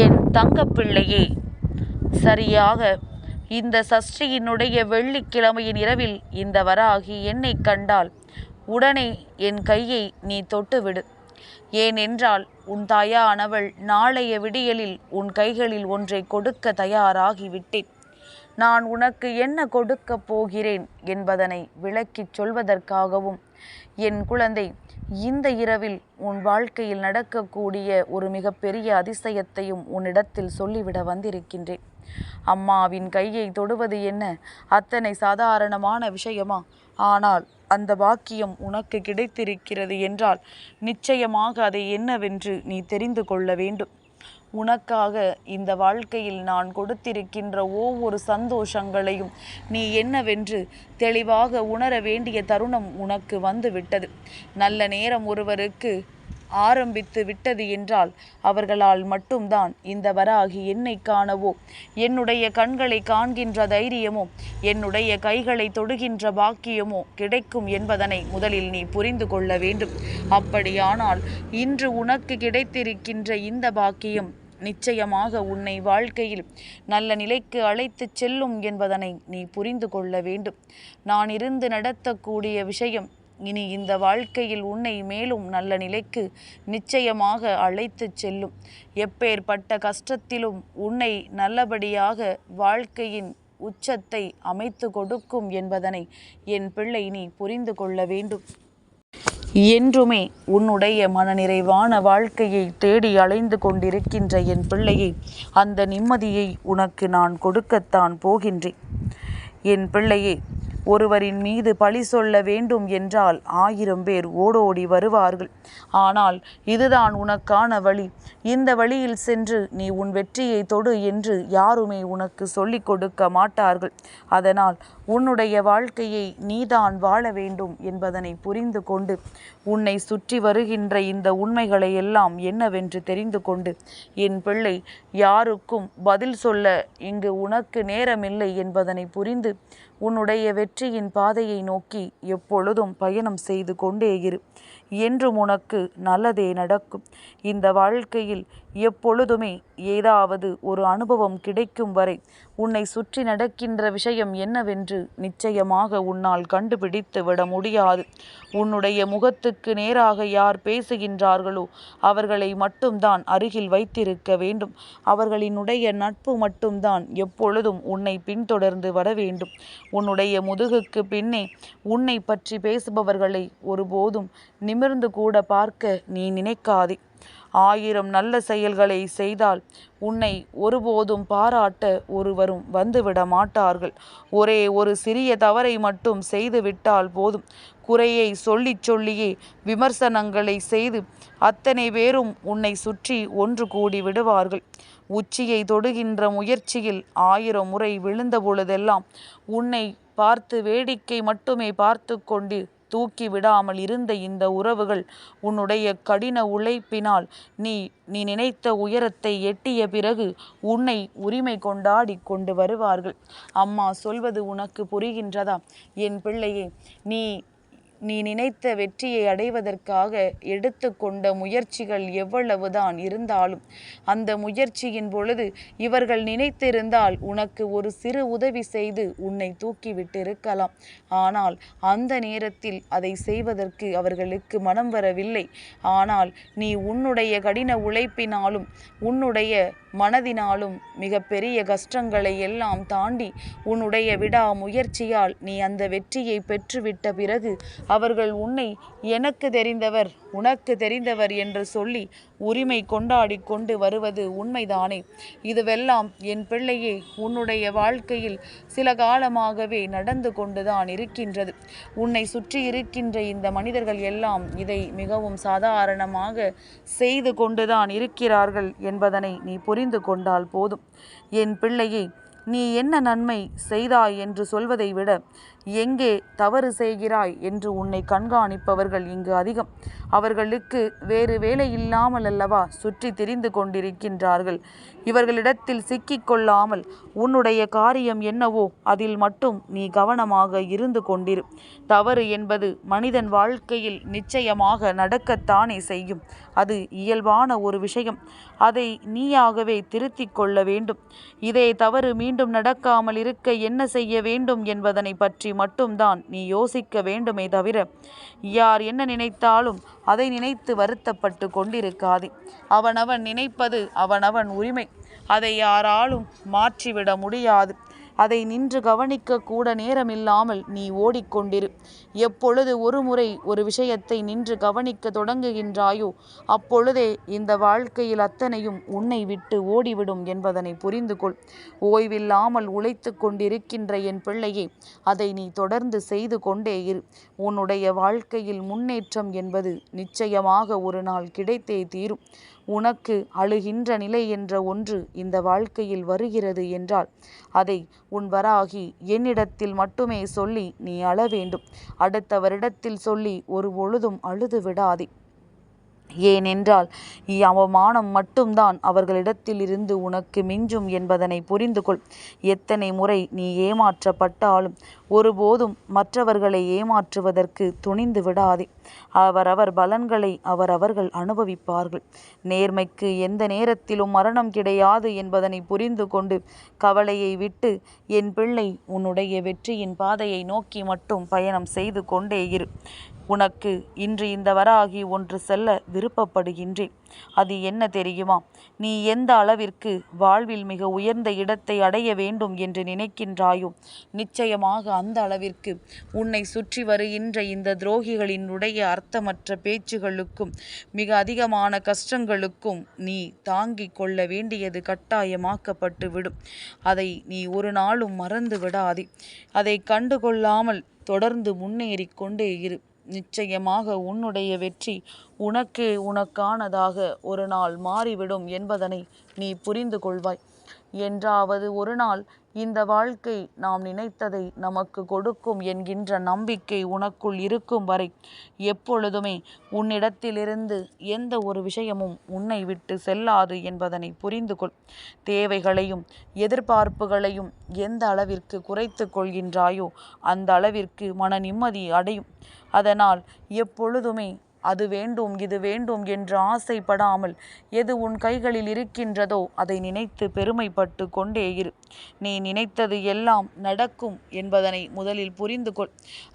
என் தங்கப்பிள்ளையே, சரியாக இந்த சஷ்டியினுடைய வெள்ளிக்கிழமையின் இரவில் இந்த வராகி என்னை கண்டால் உடனே என் கையை நீ தொட்டுவிடு. ஏனென்றால் உன் தாயானவள் நாளைய விடியலில் உன் கைகளில் ஒன்றை கொடுக்க தயாராகிவிட்டேன். நான் உனக்கு என்ன கொடுக்கப் போகிறேன் என்பதனை விளக்கிச் சொல்வதற்காகவும், என் குழந்தை, இந்த இரவில் உன் வாழ்க்கையில் நடக்கக்கூடிய ஒரு மிகப்பெரிய அதிசயத்தையும் உன்னிடத்தில் சொல்லிவிட வந்திருக்கின்றேன். அம்மாவின் கையை தொடுவது என்ன அத்தனை சாதாரணமான விஷயமா? ஆனால் அந்த பாக்கியம் உனக்கு கிடைத்திருக்கிறது என்றால் நிச்சயமாக அதை என்னவென்று நீ தெரிந்து கொள்ள வேண்டும். உனக்காக இந்த வாழ்க்கையில் நான் கொடுத்திருக்கின்ற ஒவ்வொரு சந்தோஷங்களையும் நீ என்னவென்று தெளிவாக உணர வேண்டிய தருணம் உனக்கு வந்து விட்டது. நல்ல நேரம் ஒருவருக்கு ஆரம்பித்து விட்டது என்றால் அவர்களால் மட்டும்தான் இந்த வராகி என்னை காணவோ, என்னுடைய கண்களை காண்கின்ற தைரியமோ, என்னுடைய கைகளை தொடுகின்ற பாக்கியமோ கிடைக்கும் என்பதனை முதலில் நீ புரிந்து கொள்ள வேண்டும். அப்படியானால் இன்று உனக்கு கிடைத்திருக்கின்ற இந்த பாக்கியம் நிச்சயமாக உன்னை வாழ்க்கையில் நல்ல நிலைக்கு அழைத்து செல்லும் என்பதனை நீ புரிந்து கொள்ள வேண்டும். நான் இருந்து நடத்தக்கூடிய விஷயம் இனி இந்த வாழ்க்கையில் உன்னை மேலும் நல்ல நிலைக்கு நிச்சயமாக அழைத்து செல்லும். எப்பேற்பட்ட கஷ்டத்திலும் உன்னை நல்லபடியாக வாழ்க்கையின் உச்சத்தை அமைத்து கொடுக்கும் என்பதனை என் பிள்ளை நீ புரிந்து கொள்ள வேண்டும். என்றுமே உன்னுடைய மனநிறைவான வாழ்க்கையை தேடி அலைந்து கொண்டிருக்கின்ற என் பிள்ளையை, அந்த நிம்மதியை உனக்கு நான் கொடுக்கத்தான் போகின்றேன். என் பிள்ளையே, ஒருவரின் மீது பழி சொல்ல வேண்டும் என்றால் 1000 பேர் ஓடோடி வருவார்கள். ஆனால் இதுதான் உனக்கான வழி. இந்த வழியில் சென்று நீ உன் வெற்றியை தொடு என்று யாருமே உனக்கு சொல்லிக் கொடுக்க மாட்டார்கள். அதனால் உன்னுடைய வாழ்க்கையை நீதான் வாழ வேண்டும் என்பதனை புரிந்து கொண்டு, உன்னை சுற்றி வருகின்ற இந்த உண்மைகளை எல்லாம் என்னவென்று தெரிந்து கொண்டு, என் பிள்ளை, யாருக்கும் பதில் சொல்ல இங்கு உனக்கு நேரமில்லை என்பதனை புரிந்து உன்னுடைய வெற்றியின் பாதையை நோக்கி எப்பொழுதும் பயணம் செய்து கொண்டே இரு. என்றும் உனக்கு நல்லதே நடக்கும். இந்த வாழ்க்கையில் எப்பொழுதுமே ஏதாவது ஒரு அனுபவம் கிடைக்கும் வரை உன்னை சுற்றி நடக்கின்ற விஷயம் என்னவென்று நிச்சயமாக உன்னால் கண்டுபிடித்து விட முடியாது. உன்னுடைய முகத்துக்கு நேராக யார் பேசுகின்றார்களோ அவர்களை மட்டும்தான் அருகில் வைத்திருக்க வேண்டும். அவர்களினுடைய நட்பு மட்டும்தான் எப்பொழுதும் உன்னை பின்தொடர்ந்து வர வேண்டும். உன்னுடைய முதுகுக்கு பின்னே உன்னை பற்றி பேசுபவர்களை ஒருபோதும் நிமிர்ந்து கூட பார்க்க நீ நினைக்காதே. 1000 நல்ல செயல்களை செய்தால் உன்னை ஒருபோதும் பாராட்ட ஒருவரும் வந்துவிட மாட்டார்கள். ஒரே ஒரு சிறிய தவறை மட்டும் செய்துவிட்டால் போதும், குறையை சொல்லியே விமர்சனங்களை செய்து அத்தனை பேரும் உன்னை சுற்றி ஒன்று கூடி விடுவார்கள். உச்சியை தொடுகின்ற முயற்சியில் 1000 முறை விழுந்த பொழுதெல்லாம் உன்னை பார்த்து வேடிக்கை மட்டுமே பார்த்து கொண்டு தூக்கி விடாமல் இருந்த இந்த உறவுகள் உன்னுடைய கடின உழைப்பினால் நீ நினைத்த உயரத்தை எட்டிய பிறகு உன்னை உரிமை கொண்டாடி கொண்டு வருவார்கள். அம்மா சொல்வது உனக்கு புரிகின்றதா? என் பிள்ளையே, நீ நினைத்த வெற்றியை அடைவதற்காக எடுத்துக்கொண்ட முயற்சிகள் எவ்வளவுதான் இருந்தாலும் அந்த முயற்சியின் பொழுது இவர்கள் நினைத்திருந்தால் உனக்கு ஒரு சிறு உதவி செய்து உன்னை தூக்கிவிட்டிருக்கலாம். ஆனால் அந்த நேரத்தில் அதை செய்வதற்கு அவர்களுக்கு மனம் வரவில்லை. ஆனால் நீ உன்னுடைய கடின உழைப்பினாலும் உன்னுடைய மனதினாலும் மிகப்பெரிய கஷ்டங்களை எல்லாம் தாண்டி உன்னுடைய விடா முயற்சியால் நீ அந்த வெற்றியை பெற்றுவிட்ட பிறகு அவர்கள் உன்னை எனக்கு தெரிந்தவர் உனக்கு தெரிந்தவர் என்று சொல்லி உரிமை கொண்டாடி கொண்டு வருவது உண்மைதானே? இதுவெல்லாம் என் பிள்ளையே உன்னுடைய வாழ்க்கையில் சில காலமாகவே நடந்து கொண்டுதான் இருக்கின்றது. உன்னை சுற்றி இருக்கின்ற இந்த மனிதர்கள் எல்லாம் இதை மிகவும் சாதாரணமாக செய்து கொண்டுதான் இருக்கிறார்கள் என்பதனை நீ புரிந்து கொண்டால் போதும். என் பிள்ளையே, நீ என்ன நன்மை செய்தாய் என்று சொல்வதை விட எங்கே தவறு செய்கிறாய் என்று உன்னை கண்காணிப்பவர்கள் இங்கு அதிகம். அவர்களுக்கு வேறு வேலை இல்லாமல் அல்லவா சுற்றி திரிந்து கொண்டிருக்கின்றார்கள். இவர்களிடத்தில் சிக்கிக்கொள்ளாமல் உன்னுடைய காரியம் என்னவோ அதில் மட்டும் நீ கவனமாக இருந்து கொண்டிரு. தவறு என்பது மனிதன் வாழ்க்கையில் நிச்சயமாக நடக்கத்தானே செய்யும். அது இயல்பான ஒரு விஷயம். அதை நீயாகவே திருத்திக் கொள்ள வேண்டும். இதே தவறு மீண்டும் நடக்காமல் இருக்க என்ன செய்ய வேண்டும் என்பதனை பற்றி மட்டும்தான் நீ யோசிக்க வேண்டுமே தவிர யார் என்ன நினைத்தாலும் அதை நினைத்து வருத்தப்பட்டு கொண்டிருக்காதே. அவனவன் நினைப்பது அவனவன் உரிமை. அதை யாராலும் மாற்றிவிட முடியாது. அதை நின்று கவனிக்க கூட நேரமில்லாமல் நீ ஓடிக்கொண்டிரு. எப்பொழுது ஒரு முறை ஒரு விஷயத்தை நின்று கவனிக்க தொடங்குகின்றாயோ அப்பொழுதே இந்த வாழ்க்கையில் அத்தனையும் உன்னை விட்டு ஓடிவிடும் என்பதனை புரிந்து கொள். ஓய்வில்லாமல் உழைத்து கொண்டிருக்கின்ற என் பிள்ளையே, அதை நீ தொடர்ந்து செய்து கொண்டே இரு. உன்னுடைய வாழ்க்கையில் முன்னேற்றம் என்பது நிச்சயமாக ஒரு நாள் கிடைத்தே தீரும். உனக்கு அழுகின்ற நிலை என்ற ஒன்று இந்த வாழ்க்கையில் வருகிறது என்றால் அதை உன் வராகி என்னிடத்தில் மட்டுமே சொல்லி நீ அழ வேண்டும். அடுத்தவரிடத்தில் சொல்லி ஒரு பொழுதும் அழுது விடாதே. ஏனென்றால் அவமானம் மட்டும்தான் அவர்களிடத்தில் இருந்து உனக்கு மிஞ்சும் என்பதனை புரிந்து கொள். எத்தனை முறை நீ ஏமாற்றப்பட்டாலும் ஒருபோதும் மற்றவர்களை ஏமாற்றுவதற்கு துணிந்து விடாதே. அவரவர் பலன்களை அவரவர்கள் அனுபவிப்பார்கள். நேர்மைக்கு எந்த நேரத்திலும் மரணம் கிடையாது என்பதனை புரிந்து கொண்டு கவலையை விட்டு என் பிள்ளை உன்னுடைய வெற்றியின் பாதையை நோக்கி மட்டும் பயணம் செய்து கொண்டே இரு. உனக்கு இன்று இந்த வராகி ஒன்று செல்ல விருப்பப்படுகின்றேன். அது என்ன தெரியுமா? நீ எந்த அளவிற்கு வாழ்வில் மிக உயர்ந்த இடத்தை அடைய வேண்டும் என்று நினைக்கின்றாயோ நிச்சயமாக அந்த அளவிற்கு உன்னை சுற்றி வருகின்ற இந்த துரோகிகளினுடைய அர்த்தமற்ற பேச்சுகளுக்கும் மிக அதிகமான கஷ்டங்களுக்கும் நீ தாங்கிக் கொள்ள வேண்டியது கட்டாயமாக்கப்பட்டு விடும். அதை நீ ஒரு நாளும் மறந்து விடாதே. அதை கண்டுகொள்ளாமல் தொடர்ந்து முன்னேறி கொண்டே இரு. நிச்சயமாக உன்னுடைய வெற்றி உனக்கானதாக ஒரு நாள் மாறிவிடும் என்பதனை நீ புரிந்து கொள்வாய். என்றாவது ஒரு நாள் இந்த வாழ்க்கை நாம் நினைத்ததை நமக்கு கொடுக்கும் என்கின்ற நம்பிக்கை உனக்குள் இருக்கும் வரை எப்பொழுதுமே உன்னிடத்திலிருந்து எந்த ஒரு விஷயமும் உன்னை விட்டு செல்லாது என்பதனை புரிந்து கொள். தேவைகளையும் எதிர்பார்ப்புகளையும் எந்த அளவிற்கு குறைத்து கொள்கின்றாயோ அந்த அளவிற்கு மன நிம்மதி அடையும். அதனால் எப்பொழுதுமே அது வேண்டும் இது வேண்டும் என்று ஆசைப்படாமல் எது உன் கைகளில் இருக்கின்றதோ அதை நினைத்து பெருமைப்பட்டு கொண்டே இரு. நீ நினைத்தது எல்லாம் நடக்கும் என்பதனை முதலில் புரிந்து கொள்.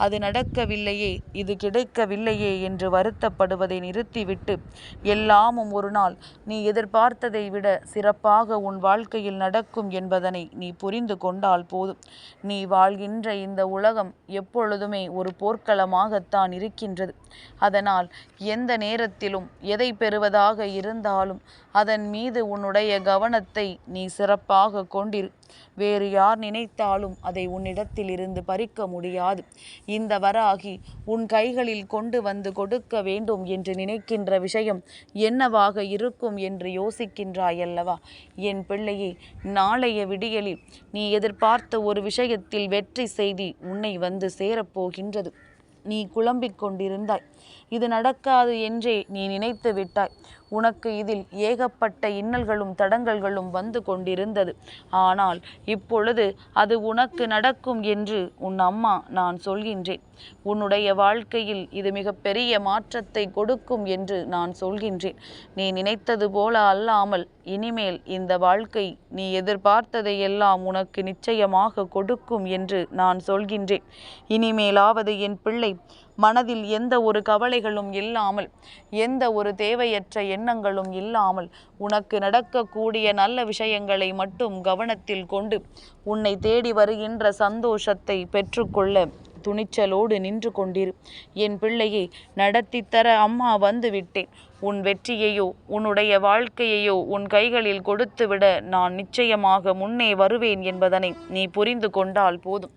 அது நடக்கவில்லையே, இது கிடைக்கவில்லையே என்று வருத்தப்படுவதை நிறுத்திவிட்டு எல்லாமும் ஒரு நாள் நீ எதிர்பார்த்ததை விட சிறப்பாக உன் வாழ்க்கையில் நடக்கும் என்பதனை நீ புரிந்து கொண்டால் போதும். நீ வாழ்கின்ற இந்த உலகம் எப்பொழுதுமே ஒரு போர்க்களமாகத்தான் இருக்கின்றது. அதனால் எந்த நேரத்திலும் எதை பெறுவதாக இருந்தாலும் அதன் மீது உன்னுடைய கவனத்தை நீ சிறப்பாக கொண்டிரு. வேறு யார் நினைத்தாலும் அதை உன்னிடத்தில் இருந்து பறிக்க முடியாது. இந்த வராகி உன் கைகளில் கொண்டு வந்து கொடுக்க வேண்டும் என்று நினைக்கின்ற விஷயம் என்னவாக இருக்கும் என்று யோசிக்கின்றாயல்லவா? என் பிள்ளையே, நாளைய விடியலில் நீ எதிர்பார்த்த ஒரு விஷயத்தில் வெற்றி செய்தி உன்னை வந்து சேரப்போகின்றது. நீ குழம்பிக் கொண்டிருந்தாய். இது நடக்காது என்றே நீ நினைத்து விட்டாய். உனக்கு இதில் ஏகப்பட்ட இன்னல்களும் தடங்கல்களும் வந்து கொண்டிருந்தது. ஆனால் இப்பொழுது அது உனக்கு நடக்கும் என்று உன் அம்மா நான் சொல்கின்றேன். உன்னுடைய வாழ்க்கையில் இது மிகப்பெரிய மாற்றத்தை கொடுக்கும் என்று நான் சொல்கின்றேன். நீ நினைத்தது போல அல்லாமல் இனிமேல் இந்த வாழ்க்கை நீ எதிர்பார்த்ததை எல்லாம் உனக்கு நிச்சயமாக கொடுக்கும் என்று நான் சொல்கின்றேன். இனிமேலாவது என் பிள்ளை மனதில் எந்த ஒரு கவலைகளும் இல்லாமல் எந்த ஒரு தேவையற்ற எண்ணங்களும் இல்லாமல் உனக்கு நடக்கக்கூடிய நல்ல விஷயங்களை மட்டும் கவனத்தில் கொண்டு உன்னை தேடி வருகின்ற சந்தோஷத்தை பெற்றுக்கொள்ள துணிச்சலோடு நின்று கொண்டிரு. என் பிள்ளையை நடத்தித்தர அம்மா வந்து விட்டேன். உன் வெற்றியையோ உன்னுடைய வாழ்க்கையையோ உன் கைகளில் கொடுத்துவிட நான் நிச்சயமாக முன்னே வருவேன் என்பதனை நீ புரிந்து கொண்டால் போதும்.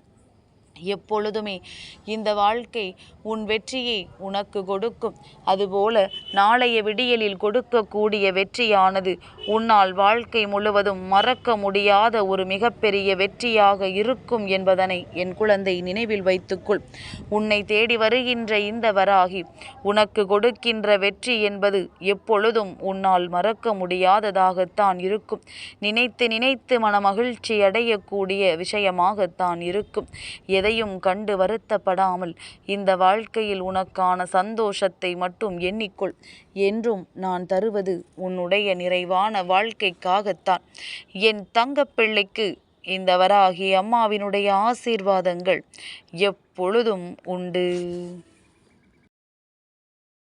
எப்பொழுதுமே இந்த வாழ்க்கை உன் வெற்றியை உனக்கு கொடுக்கும். அதுபோல நாளைய விடியலில் கொடுக்கக்கூடிய வெற்றியானது உன்னால் வாழ்க்கை முழுவதும் மறக்க முடியாத ஒரு மிகப்பெரிய வெற்றியாக இருக்கும் என்பதனை என் குழந்தை நினைவில் வைத்துக்கொள். உன்னை தேடி வருகின்ற இந்த வராகி உனக்கு கொடுக்கின்ற வெற்றி என்பது எப்பொழுதும் உன்னால் மறக்க முடியாததாகத்தான் இருக்கும். நினைத்து நினைத்து மனமகிழ்ச்சி அடையக்கூடிய விஷயமாகத்தான் இருக்கும். எதையும் கண்டு வருத்தப்படாமல் இந்த வாழ்க்கையில் உனக்கான சந்தோஷத்தை மட்டும் எண்ணிக்கொள். என்றும் நான் தருவது உன்னுடைய நிறைவான வாழ்க்கைக்காகத்தான். என் தங்கப்பிள்ளைக்கு இந்த வராகி அம்மாவினுடைய ஆசீர்வாதங்கள் எப்பொழுதும் உண்டு.